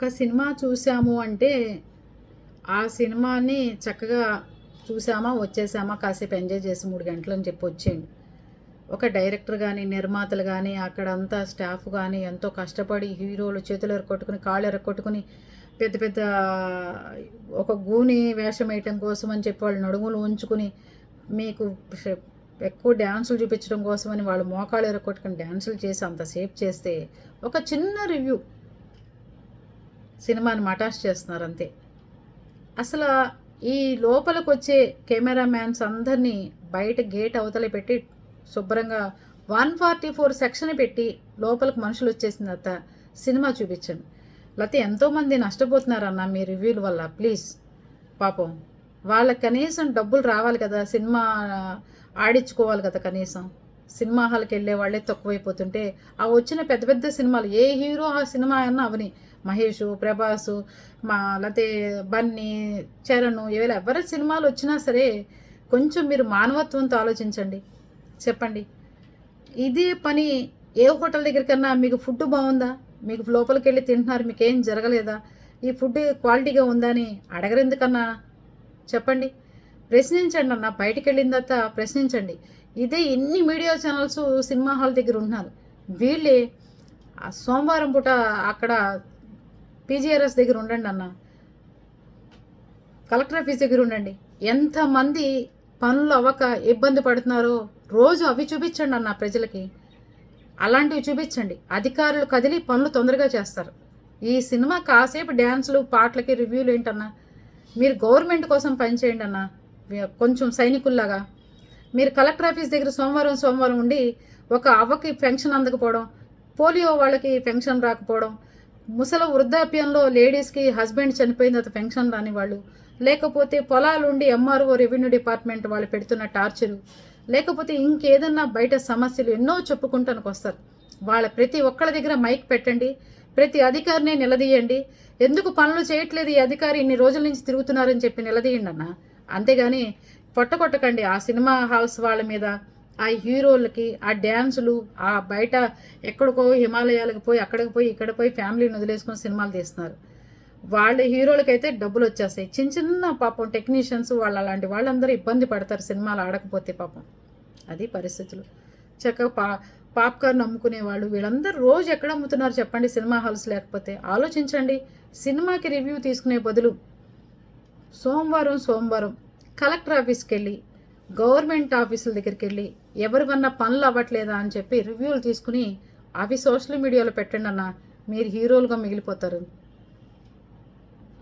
ఒక సినిమా చూసాము అంటే ఆ సినిమాని చక్కగా చూసామా వచ్చేసామా కాసేపు ఎంజాయ్ చేసి 3 గంటలు అని చెప్పి వచ్చేయండి. ఒక డైరెక్టర్ కానీ నిర్మాతలు కానీ అక్కడంతా స్టాఫ్ కానీ ఎంతో కష్టపడి హీరోలు చేతులు ఎరగొట్టుకుని కాళ్ళు ఎరగొట్టుకుని పెద్ద పెద్ద ఒక గూని వేషం వేయటం కోసం అని చెప్పి వాళ్ళు నడుములు ఉంచుకుని మీకు ఎక్కువ డ్యాన్సులు చూపించడం కోసమని వాళ్ళు మోకాళ్ళు ఎరగొట్టుకుని డ్యాన్సులు చేసి అంతసేపు చేస్తే ఒక చిన్న రివ్యూ సినిమాని మటాష్ చేస్తున్నారు అంతే. అసలు ఈ లోపలికి వచ్చే కెమెరామ్యాన్స్ అందరినీ బయట గేట్ అవతల పెట్టి శుభ్రంగా 144 సెక్షన్ పెట్టి లోపలికి మనుషులు వచ్చేసిన తర్వాత సినిమా చూపించండి. లేకపోతే ఎంతోమంది నష్టపోతున్నారన్న మీ రివ్యూల వల్ల. ప్లీజ్ పాపం వాళ్ళకి కనీసం డబ్బులు రావాలి కదా, సినిమా ఆడించుకోవాలి కదా, కనీసం సినిమా హాల్కి వెళ్ళే వాళ్ళే తక్కువైపోతుంటే ఆ వచ్చిన పెద్ద పెద్ద సినిమాలు ఏ హీరో ఆ సినిమా అన్నా అవని మహేష్ ప్రభాస్ లేకపోతే బన్నీ చరణ్ ఇవాళ ఎవరి సినిమాలు వచ్చినా సరే కొంచెం మీరు మానవత్వంతో ఆలోచించండి. చెప్పండి, ఇదే పని ఏ హోటల్ దగ్గరికన్నా మీకు ఫుడ్ బాగుందా, మీకు లోపలికి వెళ్ళి తింటున్నారు, మీకు ఏం జరగలేదా, ఈ ఫుడ్ క్వాలిటీగా ఉందా అని అడగరు ఎందుకన్నా చెప్పండి. ప్రశ్నించండి అన్న, బయటికి వెళ్ళిన తర్వాత ప్రశ్నించండి. ఇదే ఎన్ని మీడియా ఛానల్స్ సినిమా హాల్ దగ్గర ఉంటున్నారు, వీళ్ళే సోమవారం పూట అక్కడ పీజీఆర్ఎస్ దగ్గర ఉండండి అన్న, కలెక్టర్ ఆఫీస్ దగ్గర ఉండండి. ఎంతమంది పనులు అవ్వక ఇబ్బంది పడుతున్నారో రోజు అవి చూపించండి అన్న ప్రజలకి. అలాంటివి చూపించండి, అధికారులు కదిలి పనులు తొందరగా చేస్తారు. ఈ సినిమా కాసేపు డ్యాన్సులు పాటలకి రివ్యూలు ఏంటన్నా, మీరు గవర్నమెంట్ కోసం పనిచేయండి అన్న, కొంచెం సైనికుల్లాగా. మీరు కలెక్టర్ ఆఫీస్ దగ్గర సోమవారం ఉండి ఒక అవ్వకి పెన్షన్ అందకపోవడం, పోలియో వాళ్ళకి పెన్షన్ రాకపోవడం, ముసల వృద్ధాప్యంలో లేడీస్కి హస్బెండ్ చనిపోయిన తర్వాత పెన్షన్ రాని వాళ్ళు, లేకపోతే పొలాలుండి ఎంఆర్ఓ రెవెన్యూ డిపార్ట్మెంట్ వాళ్ళు పెడుతున్న టార్చరు, లేకపోతే ఇంకేదన్నా బయట సమస్యలు ఎన్నో చెప్పుకుంటానికి వస్తారు. వాళ్ళ ప్రతి ఒక్కళ్ళ దగ్గర మైక్ పెట్టండి, ప్రతి అధికారిని నిలదీయండి. ఎందుకు పనులు చేయట్లేదు ఈ అధికారి, ఇన్ని రోజుల నుంచి తిరుగుతున్నారని చెప్పి నిలదీయండి అన్న. అంతేగాని పొట్టకొట్టకండి ఆ సినిమా హాల్స్ వాళ్ళ మీద, ఆ హీరోలకి ఆ డ్యాన్సులు, ఆ బయట ఎక్కడికో హిమాలయాలకు పోయి అక్కడికి పోయి ఇక్కడ పోయి ఫ్యామిలీని వదిలేసుకొని సినిమాలు తీస్తున్నారు. వాళ్ళ హీరోలకైతే డబ్బులు వచ్చేస్తాయి, చిన్న చిన్న పాపం టెక్నీషియన్స్ వాళ్ళు అలాంటి వాళ్ళందరూ ఇబ్బంది పడతారు సినిమాలు ఆడకపోతే. పాపం అది పరిస్థితులు. చక్కగా పాప్కార్న్ అమ్ముకునే వాళ్ళు వీళ్ళందరూ రోజు ఎక్కడ అమ్ముతున్నారు చెప్పండి సినిమా హాల్స్ లేకపోతే. ఆలోచించండి, సినిమాకి రివ్యూ తీసుకునే బదులు సోమవారం కలెక్టర్ ఆఫీస్కి వెళ్ళి గవర్నమెంట్ ఆఫీసుల దగ్గరికి వెళ్ళి ఎవరివన్నా పనులు అవ్వట్లేదా అని చెప్పి రివ్యూలు తీసుకుని అవి సోషల్ మీడియాలో పెట్టండి అన్న, మీరు హీరోలుగా మిగిలిపోతారు.